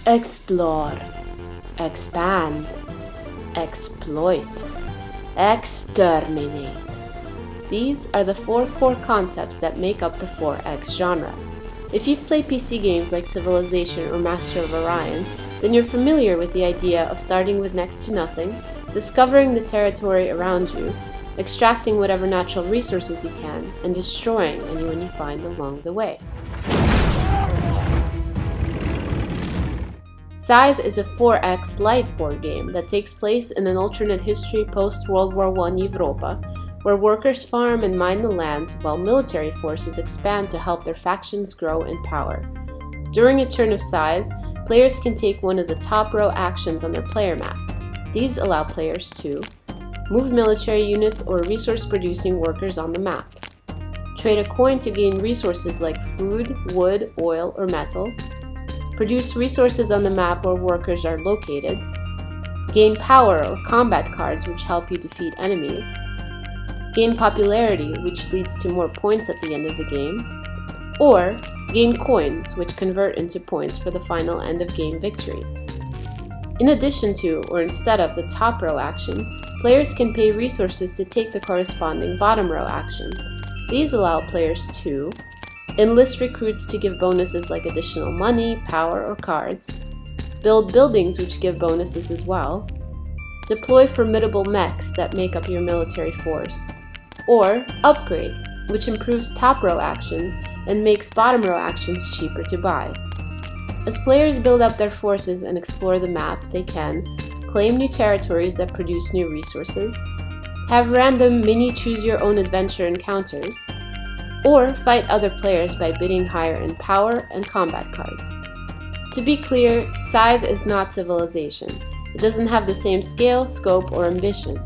Explore, expand, exploit, exterminate. These are the 4 core concepts that make up the 4X genre. If you've played PC games like Civilization or Master of Orion, then you're familiar with the idea of starting with next to nothing, discovering the territory around you, extracting whatever natural resources you can, and destroying anyone you find along the way. Scythe is a 4X light board game that takes place in an alternate history post-World War I Europa, where workers farm and mine the lands while military forces expand to help their factions grow in power. During a turn of Scythe, players can take one of the top row actions on their player map. These allow players to move military units or resource-producing workers on the map, trade a coin to gain resources like food, wood, oil, or metal, produce resources on the map where workers are located, gain power or combat cards which help you defeat enemies, gain popularity which leads to more points at the end of the game, or gain coins which convert into points for the final end of game victory. In addition to, or instead of, the top row action, players can pay resources to take the corresponding bottom row action. These allow players to enlist recruits to give bonuses like additional money, power, or cards, build buildings which give bonuses as well, deploy formidable mechs that make up your military force, or upgrade, which improves top row actions and makes bottom row actions cheaper to buy. As players build up their forces and explore the map, they can claim new territories that produce new resources, have random mini choose-your-own-adventure encounters, or fight other players by bidding higher in power and combat cards. To be clear, Scythe is not Civilization. It doesn't have the same scale, scope, or ambition.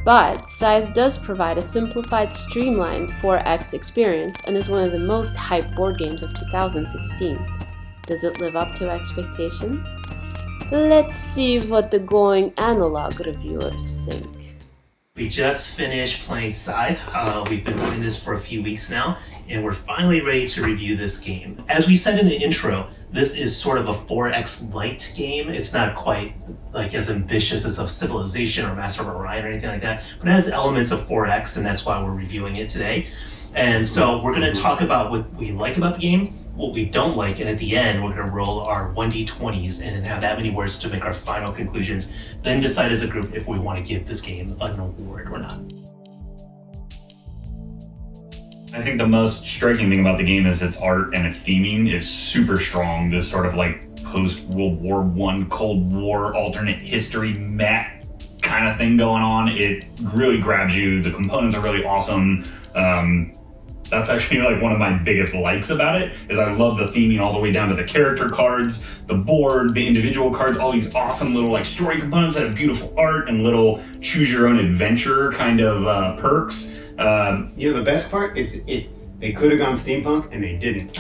But Scythe does provide a simplified, streamlined 4X experience and is one of the most hyped board games of 2016. Does it live up to expectations? Let's see what the going analog reviewers think. We just finished playing Scythe. We've been playing this for a few weeks now, and we're finally ready to review this game. As we said in the intro, this is sort of a 4X light game. It's not quite like as ambitious as a Civilization or Master of Orion or anything like that, but it has elements of 4X, and that's why we're reviewing it today. And so we're going to talk about what we like about the game, what we don't like, and at the end we're going to roll our 1d20s and have that many words to make our final conclusions, then decide as a group if we want to give this game an award or not. I think the most striking thing about the game is its art and its theming is super strong. This sort of like post-World War I, Cold War, alternate history map kind of thing going on. It really grabs you. The components are really awesome. That's actually like one of my biggest likes about it, is I love the theming all the way down to the character cards, the board, the individual cards, all these awesome little like story components that have beautiful art and little choose your own adventure kind of perks. The best part is they could have gone steampunk and they didn't.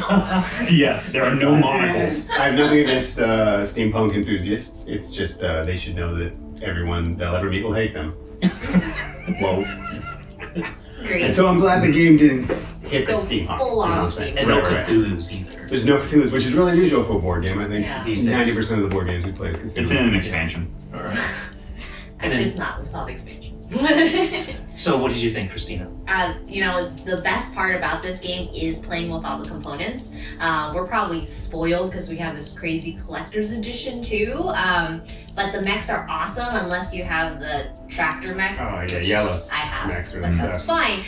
Yes, there are no monocles. I have nothing against steampunk enthusiasts. It's just they should know that everyone they'll ever meet will hate them. Whoa. Great. And so I'm glad the game didn't hit Go that steampunk. full on steampunk. And no Cthulhu's either. There's no Cthulhu's, which is really unusual for a board game. I think Yeah. 90% of the board games we play is Cthulhu. It's in an expansion. All right. Actually, it's not. We saw the expansion. So what did you think, Christina? It's the best part about this game is playing with all the components. We're probably spoiled because we have this crazy collector's edition too. But the mechs are awesome unless you have the tractor mech. Oh yeah, yellows. I have, Mechs are but the that's stuff. fine.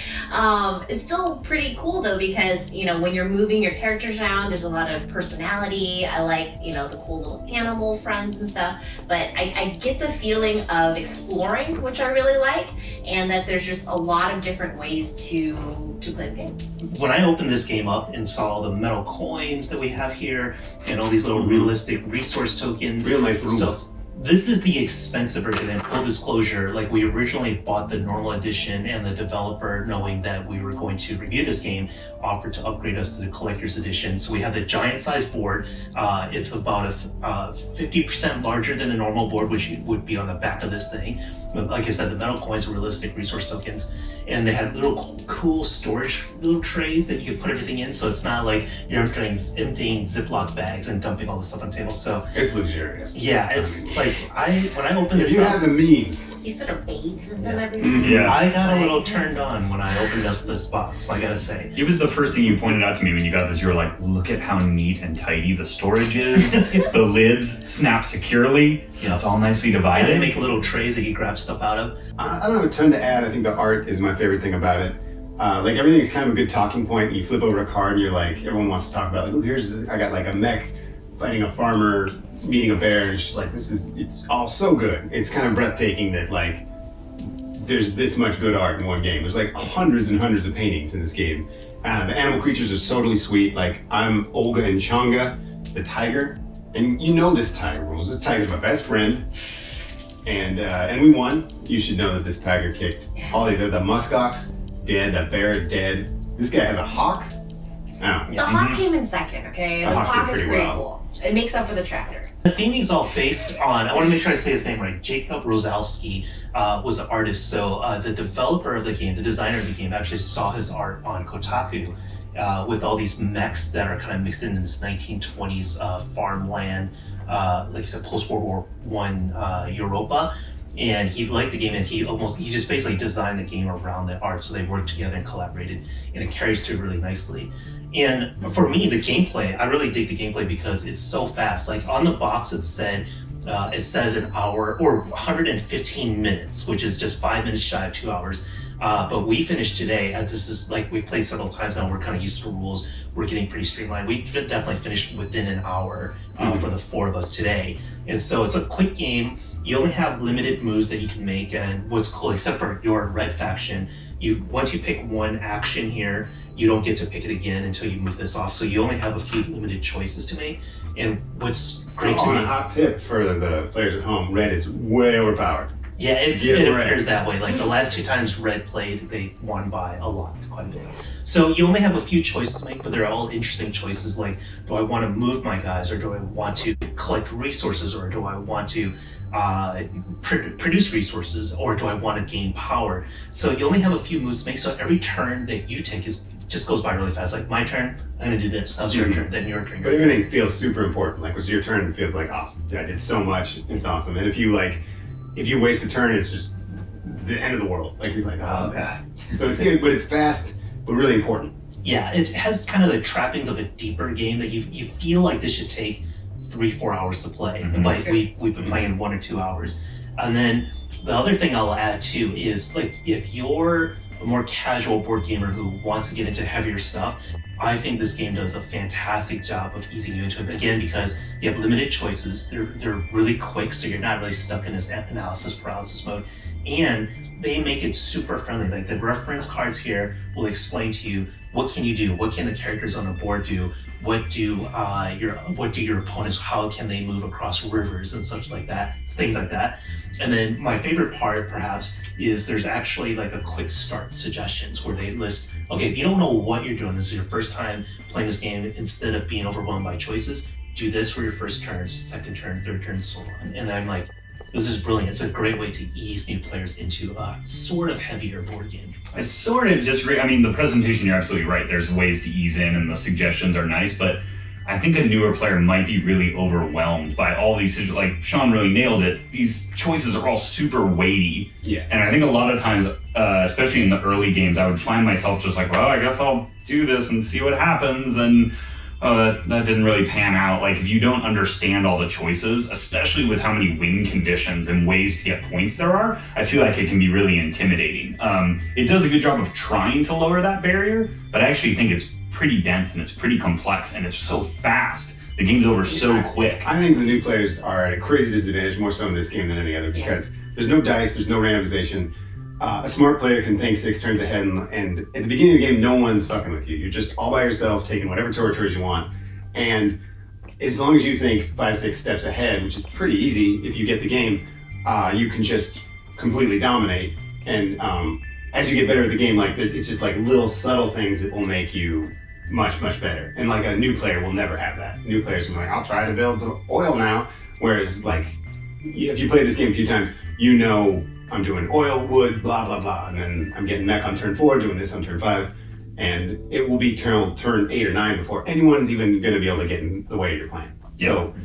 It's still pretty cool though because when you're moving your characters around, there's a lot of personality. I like the cool little animal friends and stuff. But I get the feeling of exploring, which I really like, and that there's just a lot of different ways to play the game. When I opened this game up and saw all the metal coins that we have here and all these little realistic resource tokens. Real nice rules. So this is the expensive version, and full disclosure, like we originally bought the normal edition and the developer, knowing that we were going to review this game, offered to upgrade us to the collector's edition. So we have the giant size board. It's about 50% larger than a normal board, which would be on the back of this thing. like I said, the metal coins were realistic resource tokens, and they had little cool storage little trays that you could put everything in, so it's not like you're emptying Ziploc bags and dumping all the stuff on the table. So it's luxurious. Yeah, it's like when I opened if this you up, have the means. He sort of bathes in them every morning. Yeah. I got a little turned on when I opened up this box, I gotta say. It was the first thing you pointed out to me when you got this. You were like, look at how neat and tidy the storage is. The lids snap securely. It's all nicely And divided. they make little trays that you grab stuff out of. I don't have a ton to add. I think the art is my favorite thing about it. Like everything's kind of a good talking point. You flip over a card and you're like, everyone wants to talk about like, oh, I got like a mech fighting a farmer, meeting a bear, and it's just like, it's all so good. It's kind of breathtaking that like, there's this much good art in one game. There's like hundreds and hundreds of paintings in this game. The animal creatures are totally sweet. Like I'm Olga and Changa, the tiger, and you know this tiger rules. This tiger's my best friend. And we won. You should know that this tiger kicked all these. The muskox dead. That bear dead. This guy has a hawk. Oh. The hawk came in second, okay? The This hawk hawk did is pretty pretty well. cool. It makes up for the tractor. The theming is all based on, I want to make sure I say his name right, Jacob Rosalski was the artist. So the developer of the game, the designer of the game, actually saw his art on Kotaku with all these mechs that are kind of mixed in this 1920s farmland, like you said, post-World War I Europa. And he liked the game, and he just basically designed the game around the art, so they worked together and collaborated, and it carries through really nicely. And for me, the gameplay, I really dig the gameplay because it's so fast. Like on the box, it says an hour or 115 minutes, which is just 5 minutes shy of 2 hours. But we finished today, as this is like we've played several times now, we're kind of used to the rules, we're getting pretty streamlined. We definitely finished within an hour for the four of us today. And so it's a quick game. You only have limited moves that you can make, and what's cool, except for your red faction, once you pick one action here, you don't get to pick it again until you move this off. So you only have a few limited choices to make. And what's great to On me, a hot tip for the players at home, red is way overpowered. yeah, it Red. appears that way. Like the last two times Red played, they won by a lot, quite a bit. So you only have a few choices to make, but they're all interesting choices. Like, do I want to move my guys, or do I want to collect resources, or do I want to produce resources, or do I want to gain power? So you only have a few moves to make. So every turn that you take just goes by really fast. Like my turn, I'm gonna do this. That was your turn, then your turn. But everything feels super important. Like, it's your turn, it feels like, oh, I did so much. It's awesome. And if you waste a turn, it's just the end of the world. Like, you're like, oh god. So it's good, but it's fast, but really important. Yeah, it has kind of the trappings of a deeper game that you feel like this should take 3-4 hours to play. But we've been playing 1 or 2 hours. And then the other thing I'll add too is, like, if you're a more casual board gamer who wants to get into heavier stuff, I think this game does a fantastic job of easing you into it. Again, because you have limited choices, they're really quick, so you're not really stuck in this analysis paralysis mode. And they make it super friendly. Like the reference cards here will explain to you what can you do, what can the characters on the board do, what do your opponents, how can they move across rivers and such like that, things like that. And then my favorite part perhaps is there's actually like a quick start suggestions where they list, okay, if you don't know what you're doing, this is your first time playing this game, instead of being overwhelmed by choices, do this for your first turn, second turn, third turn, so on. And I'm like, this is brilliant. It's a great way to ease new players into a sort of heavier board game. It's sort of just, the presentation, you're absolutely right. There's ways to ease in and the suggestions are nice, but I think a newer player might be really overwhelmed by all these, like Sean really nailed it. These choices are all super weighty. Yeah. And I think a lot of times, especially in the early games, I would find myself just like, well, I guess I'll do this and see what happens. And that didn't really pan out. Like, if you don't understand all the choices, especially with how many win conditions and ways to get points there are, I feel like it can be really intimidating. It does a good job of trying to lower that barrier, but I actually think it's pretty dense and it's pretty complex and it's so fast. The game's over so quick. I think the new players are at a crazy disadvantage, more so in this game than any other, because there's no dice, there's no randomization. A smart player can think 6 turns ahead, and at the beginning of the game, no one's fucking with you. You're just all by yourself, taking whatever territories you want. And as long as you think 5-6 steps ahead, which is pretty easy if you get the game, you can just completely dominate. And as you get better at the game, like, it's just like little subtle things that will make you much, much better. And like a new player will never have that. New players will be like, I'll try to build oil now. Whereas, like, if you play this game a few times, you know I'm doing oil, wood, blah, blah, blah. And then I'm getting mech on turn 4, doing this on turn 5. And it will be turn 8 or 9 before anyone's even going to be able to get in the way of your plan. Yep. So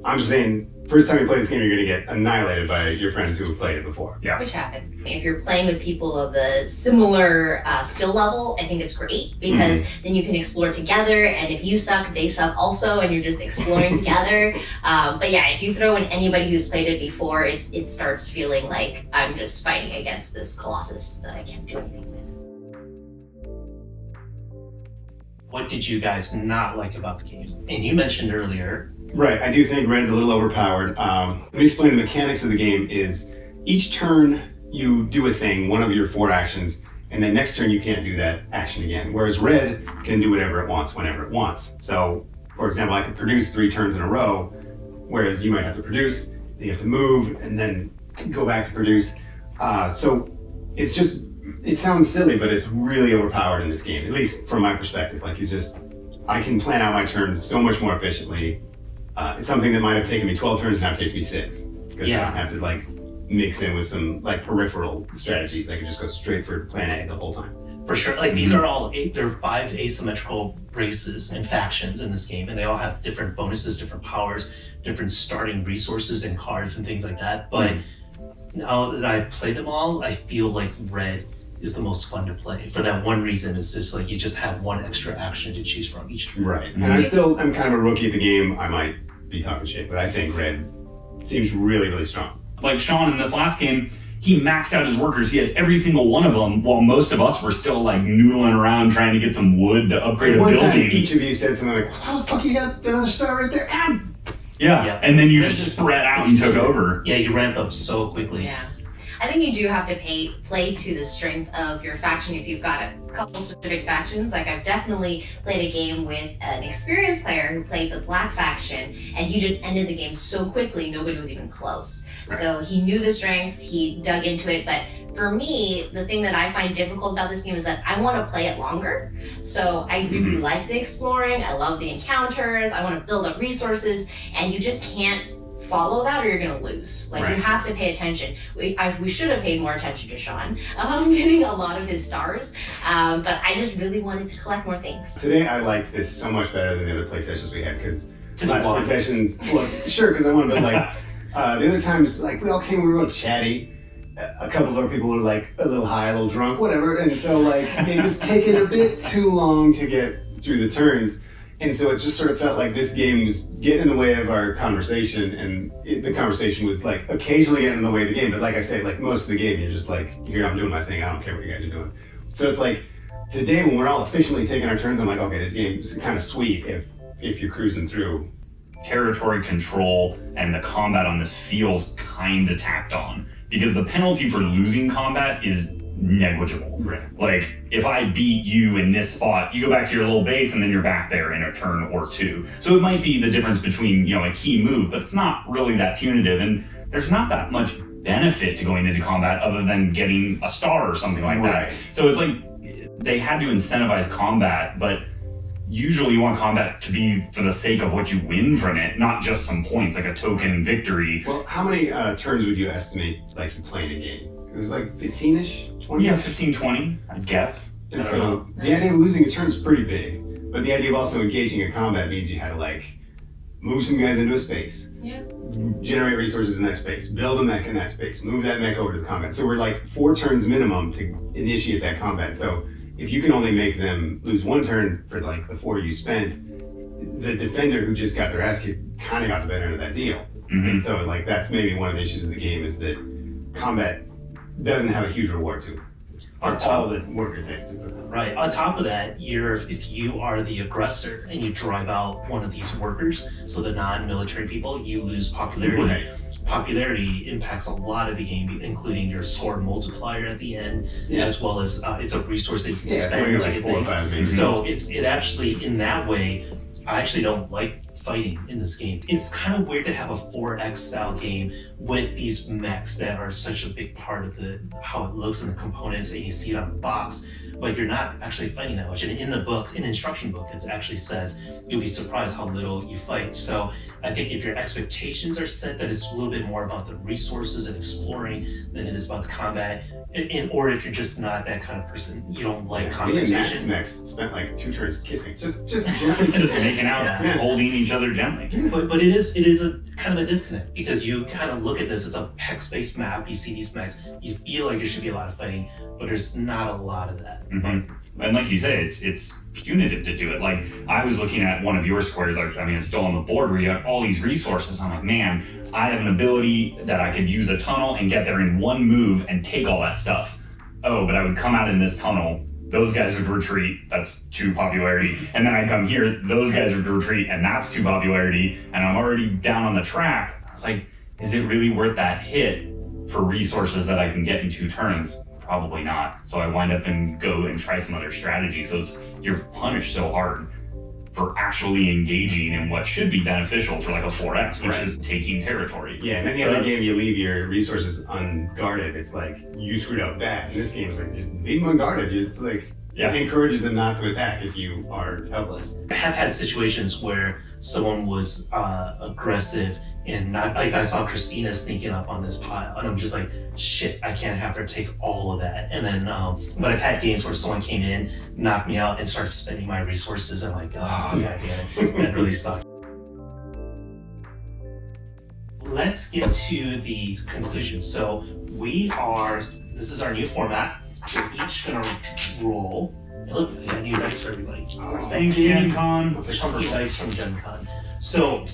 I'm just saying, first time you play this game, you're going to get annihilated by your friends who have played it before. Yeah. Which happened. If you're playing with people of a similar skill level, I think it's great because then you can explore together, and if you suck, they suck also, and you're just exploring together. But yeah, if you throw in anybody who's played it before, it starts feeling like I'm just fighting against this colossus that I can't do anything with. What did you guys not like about the game? And you mentioned earlier. Right, I do think Red's a little overpowered. Let me explain the mechanics of the game is each turn you do a thing, one of your 4 actions, and then next turn you can't do that action again. Whereas Red can do whatever it wants, whenever it wants. So, for example, I could produce 3 turns in a row, whereas you might have to produce, you have to move, and then go back to produce. So it's just, it sounds silly, but it's really overpowered in this game, at least from my perspective. Like, I can plan out my turns so much more efficiently. It's something that might have taken me 12 turns, now it takes me 6. Because I don't have to, like, mix in with some, like, peripheral strategies. I can just go straight for plan A the whole time. For sure. Like, these are all there are 5 asymmetrical races and factions in this game, and they all have different bonuses, different powers, different starting resources and cards and things like that. But now that I've played them all, I feel like Red is the most fun to play. For that one reason, it's just like you just have one extra action to choose from each turn. Right. And I'm kind of a rookie at the game. I might be talking shit, but I think Red seems really, really strong. Like Sean in this last game, he maxed out his workers. He had every single one of them, while most of us were still like noodling around trying to get some wood to upgrade a One building. time each of you said something like, how the fuck you got another star right there? Yeah, and then you just spread out and took over. Yeah, you ramp up so quickly. Yeah. I think you do have to play to the strength of your faction if you've got a couple specific factions. Like, I've definitely played a game with an experienced player who played the black faction, and he just ended the game so quickly, nobody was even close. Right. So he knew the strengths, he dug into it, but for me, the thing that I find difficult about this game is that I want to play it longer. So I really like the exploring, I love the encounters, I want to build up resources, and you just can't follow that or you're gonna lose. Like, you have to pay attention. We should have paid more attention to Sean, getting a lot of his stars, but I just really wanted to collect more things. Today I liked this so much better than the other play sessions we had, because last play sessions, well, sure, because I won, but like, the other times, like, we all came, we were real chatty. A couple of other people were like a little high, a little drunk, whatever, and so like, it was taking a bit too long to get through the turns. And so it just sort of felt like this game was getting in the way of our conversation, and the conversation was like occasionally getting in the way of the game. But like I say, like most of the game, you're just like, here, I'm doing my thing. I don't care what you guys are doing. So it's like today when we're all efficiently taking our turns, I'm like, okay, this game is kind of sweet if you're cruising through. Territory control and the combat on this feels kind of tacked on, because the penalty for losing combat is negligible. Right. Like, if I beat you in this spot, you go back to your little base and then you're back there in a turn or 2. So it might be the difference between, a key move, but it's not really that punitive, and there's not that much benefit to going into combat other than getting a star or something like that. So it's like they had to incentivize combat, but usually you want combat to be for the sake of what you win from it, not just some points, like a token victory. Well, how many turns would you estimate like you play in a game? It was like 15-ish, 20? Yeah, 15, 20, I'd guess. And so the idea of losing a turn is pretty big, but the idea of also engaging in combat means you had to like move some guys into a space, generate resources in that space, build a mech in that space, move that mech over to the combat. So we're like 4 turns minimum to initiate that combat. So if you can only make them lose 1 turn for like the 4 you spent, the defender who just got their ass kicked kind of got the better end of that deal. And so like that's maybe one of the issues of the game, is that combat doesn't have a huge reward to it. That's all the worker takes to it. Right. On top of that, if you are the aggressor and you drive out one of these workers, so the non-military people, you lose popularity. Right. Popularity impacts a lot of the game, including your score multiplier at the end, as well as it's a resource that you can spend to get things. So it actually, in that way, I actually don't like fighting in this game. It's kind of weird to have a 4X style game with these mechs that are such a big part of how it looks and the components, and you see it on the box, but you're not actually fighting that much. And in the book, in the instruction book, it actually says you'll be surprised how little you fight. So I think if your expectations are set that it's a little bit more about the resources and exploring than it is about the combat, or if you're just not that kind of person, you don't like confrontation. Mechs spent like 2 turns kissing, just making out, holding each other gently. But it is a kind of a disconnect, because you kind of look at this, it's a hex-based map, you see these mechs, you feel like there should be a lot of fighting, but there's not a lot of that. Mm-hmm. And like you say, it's punitive to do it. Like, I was looking at one of your squares, I mean, it's still on the board where you have all these resources. I'm like, man, I have an ability that I could use a tunnel and get there in one move and take all that stuff. Oh, but I would come out in this tunnel, those guys would retreat, that's 2 popularity. And then I come here, those guys would retreat, and that's 2 popularity, and I'm already down on the track. It's like, is it really worth that hit for resources that I can get in 2 turns? Probably not. So I wind up and go and try some other strategy. So you're punished so hard for actually engaging in what should be beneficial for like a 4X, which is taking territory. Yeah, and any other game you leave your resources unguarded, it's like you screwed up bad. In this game, it's like leave them unguarded. It's like it encourages them not to attack if you are helpless. I have had situations where someone was aggressive and not, like I saw Christina sneaking up on this pile, and I'm just like, shit, I can't have her take all of that. And then, but I've had games where someone came in, knocked me out, and started spending my resources. I'm like, oh, god damn it, that really sucked. Let's get to the conclusion. So this is our new format. We're each gonna roll. Hey, look, we got new dice for everybody. Thanks, Gen Con. Chunky dice from Gen Con. So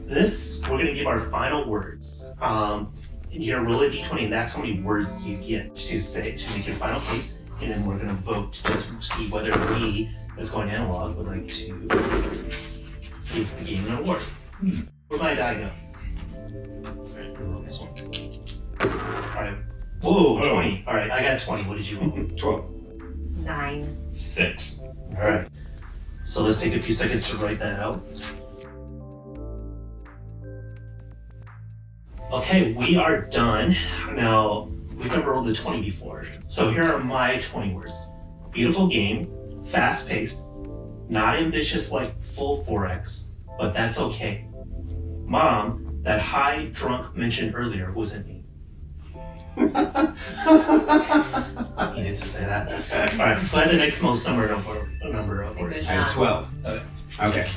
we're gonna give our final words. And you're gonna roll a d20, and that's how many words you get to say to make your final case. And then we're gonna vote to just see whether we, as going analog, would like to give the game an award. Where'd my die go? Alright, roll this one. Alright. Whoa, 20. Alright, I got 20. What did you roll? 12. 9. 6. Alright. So let's take a few seconds to write that out. Okay, we are done. Now, we've never rolled a 20 before. So here are my 20 words. Beautiful game, fast-paced, not ambitious like full 4X, but that's okay. Mom, that high drunk mentioned earlier wasn't me. He did just say that. Alright, who had the next most number of words? I have 12. Okay.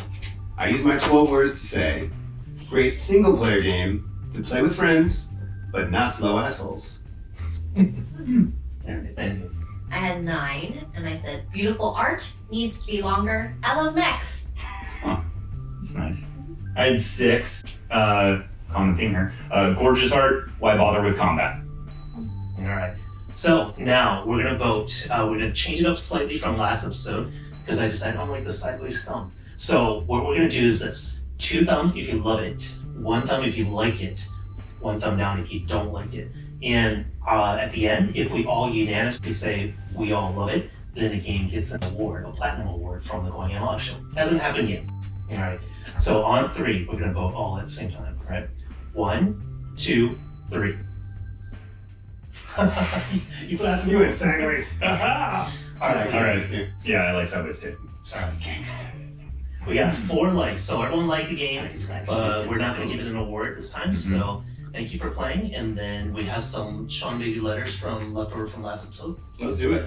I use my 12 words to say, great single-player game to play with friends, but not slow assholes. Then I had 9, and I said, beautiful art needs to be longer. I love mechs. Oh, that's nice. I had 6. Common theme here. Gorgeous art, why bother with combat? Alright, so now we're gonna vote. We're gonna change it up slightly from last episode because I decided I don't like the sideways thumb. So what we're gonna do is this: 2 thumbs if you love it, 1 thumb if you like it, 1 thumb down if you don't like it. And at the end, if we all unanimously say we all love it, then the game gets an award, a platinum award from the Going Analog Show. Hasn't happened yet. Alright, so on 3, we're gonna vote all at the same time, right? 1, 2, 3. You went sideways. Alright. Yeah, I like sideways too. Sorry. We got 4 likes, so everyone liked the game. We're not going to give it an award this time, so thank you for playing. And then we have some Seanbaby letters from leftover from last episode. Let's do it.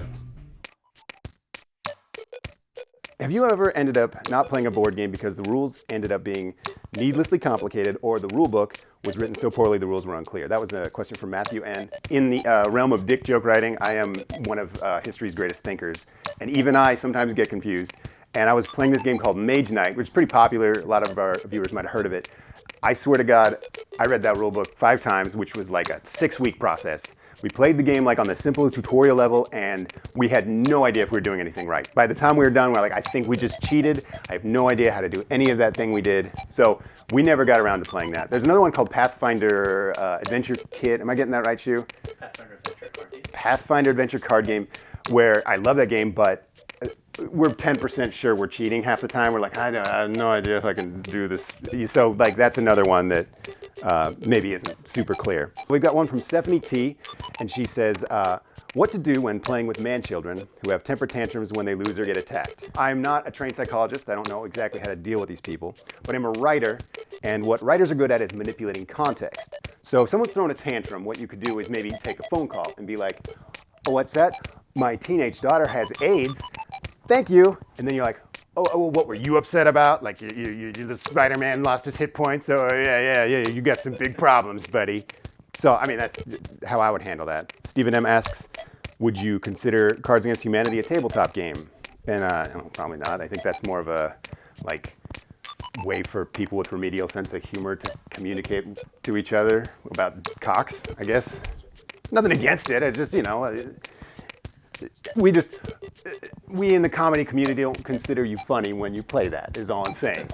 Have you ever ended up not playing a board game because the rules ended up being needlessly complicated, or the rule book was written so poorly the rules were unclear? That was a question from Matthew. And in the realm of dick joke writing, I am one of history's greatest thinkers. And even I sometimes get confused. And I was playing this game called Mage Knight, which is pretty popular. A lot of our viewers might have heard of it. I swear to God, I read that rule book 5 times, which was like a 6-week process. We played the game like on the simple tutorial level, and we had no idea if we were doing anything right. By the time we were done, we're like, I think we just cheated. I have no idea how to do any of that thing we did. So we never got around to playing that. There's another one called Pathfinder Adventure Kit. Am I getting that right, Shu? Pathfinder Adventure Card Game. Pathfinder Adventure Card Game, where I love that game, but we're 10% sure we're cheating half the time. We're like, I have no idea if I can do this. So like that's another one that maybe isn't super clear. We've got one from Stephanie T, and she says, what to do when playing with man-children who have temper tantrums when they lose or get attacked. I'm not a trained psychologist. I don't know exactly how to deal with these people, but I'm a writer, and what writers are good at is manipulating context. So if someone's throwing a tantrum, what you could do is maybe take a phone call and be like, oh, what's that? My teenage daughter has AIDS. Thank you. And then you're like, oh, what were you upset about? Like, the Spider-Man lost his hit points, so yeah, you got some big problems, buddy. So, I mean, that's how I would handle that. Stephen M. asks, would you consider Cards Against Humanity a tabletop game? And probably not. I think that's more of a, like, way for people with remedial sense of humor to communicate to each other about cocks, I guess. Nothing against it. It's just, we in the comedy community don't consider you funny when you play that, is all I'm saying.